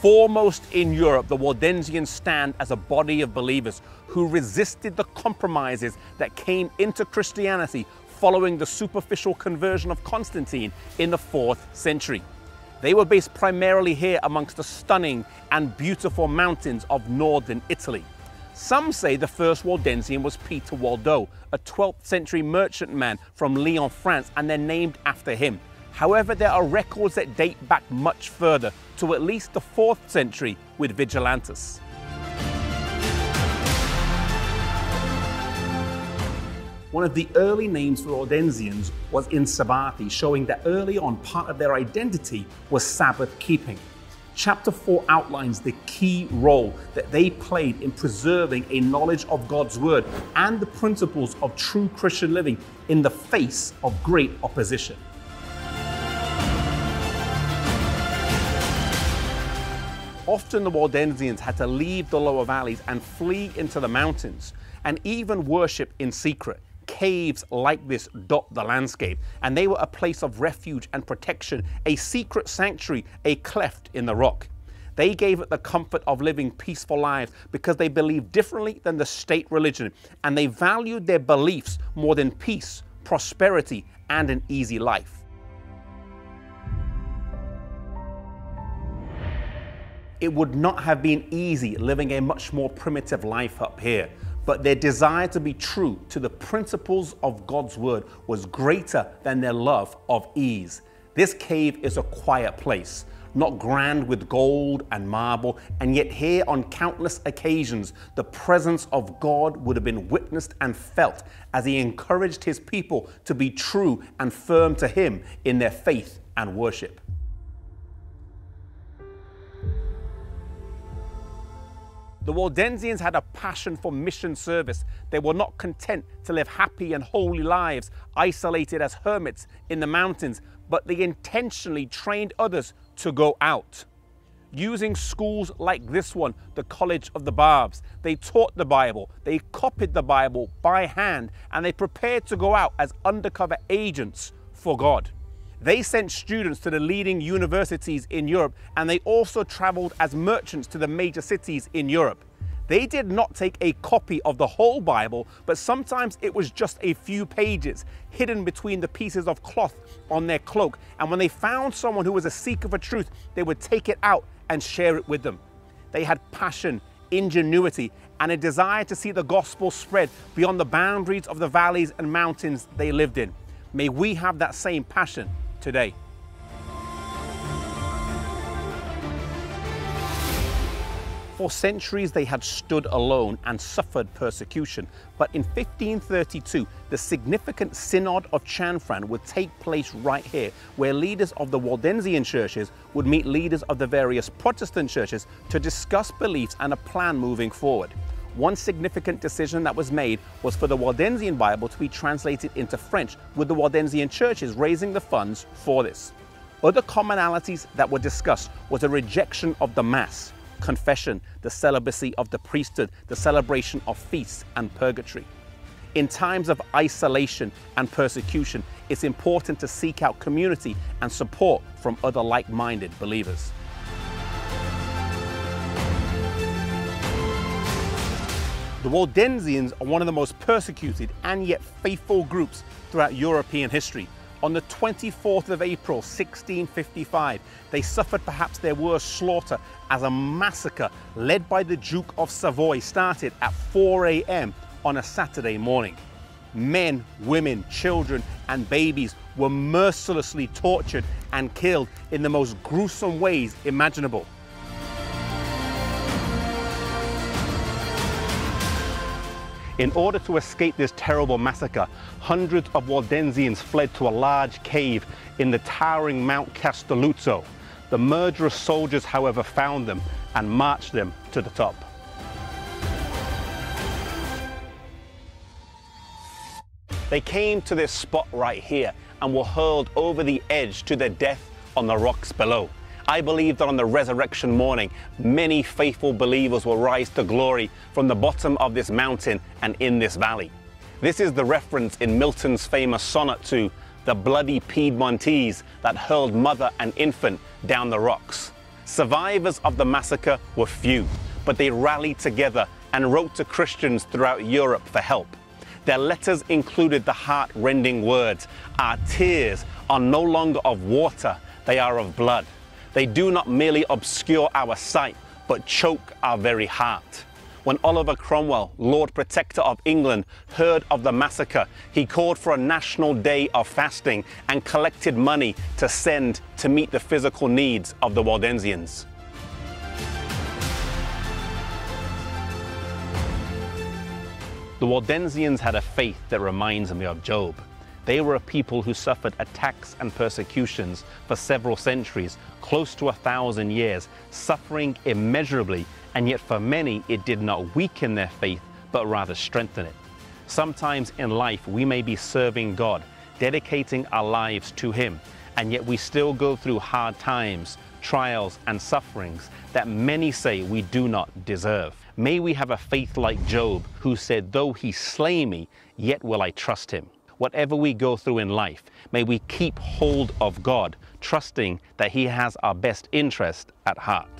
Foremost in Europe, the Waldensians stand as a body of believers who resisted the compromises that came into Christianity following the superficial conversion of Constantine in the 4th century. They were based primarily here amongst the stunning and beautiful mountains of northern Italy. Some say the first Waldensian was Peter Waldo, a 12th century merchantman from Lyon, France, and they're named after him. However, there are records that date back much further, to at least the 4th century with Vigilantus. One of the early names for Waldensians was Insabati, showing that early on part of their identity was Sabbath keeping. Chapter 4 outlines the key role that they played in preserving a knowledge of God's word and the principles of true Christian living in the face of great opposition. Often the Waldensians had to leave the lower valleys and flee into the mountains, and even worship in secret. Caves like this dot the landscape, and they were a place of refuge and protection, a secret sanctuary, a cleft in the rock. They gave it the comfort of living peaceful lives because they believed differently than the state religion, and they valued their beliefs more than peace, prosperity, and an easy life. It would not have been easy living a much more primitive life up here, but their desire to be true to the principles of God's word was greater than their love of ease. This cave is a quiet place, not grand with gold and marble, and yet here on countless occasions, the presence of God would have been witnessed and felt as he encouraged his people to be true and firm to him in their faith and worship. The Waldensians had a passion for mission service. They were not content to live happy and holy lives, isolated as hermits in the mountains, but they intentionally trained others to go out. Using schools like this one, the College of the Barbs, they taught the Bible, they copied the Bible by hand, and they prepared to go out as undercover agents for God. They sent students to the leading universities in Europe, and they also traveled as merchants to the major cities in Europe. They did not take a copy of the whole Bible, but sometimes it was just a few pages hidden between the pieces of cloth on their cloak. And when they found someone who was a seeker for truth, they would take it out and share it with them. They had passion, ingenuity, and a desire to see the gospel spread beyond the boundaries of the valleys and mountains they lived in. May we have that same passion today. For centuries they had stood alone and suffered persecution, but in 1532 the significant Synod of Chanfran would take place right here, where leaders of the Waldensian churches would meet leaders of the various Protestant churches to discuss beliefs and a plan moving forward. One significant decision that was made was for the Waldensian Bible to be translated into French, with the Waldensian churches raising the funds for this. Other commonalities that were discussed was a rejection of the Mass, confession, the celibacy of the priesthood, the celebration of feasts, and purgatory. In times of isolation and persecution, it's important to seek out community and support from other like-minded believers. The Waldensians are one of the most persecuted and yet faithful groups throughout European history. On the 24th of April, 1655, they suffered perhaps their worst slaughter as a massacre led by the Duke of Savoy started at 4 a.m. on a Saturday morning. Men, women, children, and babies were mercilessly tortured and killed in the most gruesome ways imaginable. In order to escape this terrible massacre, hundreds of Waldensians fled to a large cave in the towering Mount Castelluzzo. The murderous soldiers, however, found them and marched them to the top. They came to this spot right here and were hurled over the edge to their death on the rocks below. I believe that on the resurrection morning, many faithful believers will rise to glory from the bottom of this mountain and in this valley. This is the reference in Milton's famous sonnet to the bloody Piedmontese that hurled mother and infant down the rocks. Survivors of the massacre were few, but they rallied together and wrote to Christians throughout Europe for help. Their letters included the heart-rending words, "Our tears are no longer of water, they are of blood. They do not merely obscure our sight, but choke our very heart." When Oliver Cromwell, Lord Protector of England, heard of the massacre, he called for a national day of fasting and collected money to send to meet the physical needs of the Waldensians. The Waldensians had a faith that reminds me of Job. They were a people who suffered attacks and persecutions for several centuries, close to 1,000 years, suffering immeasurably, and yet for many it did not weaken their faith, but rather strengthen it. Sometimes in life we may be serving God, dedicating our lives to Him, and yet we still go through hard times, trials and sufferings that many say we do not deserve. May we have a faith like Job, who said, "Though he slay me, yet will I trust him." Whatever we go through in life, may we keep hold of God, trusting that He has our best interest at heart.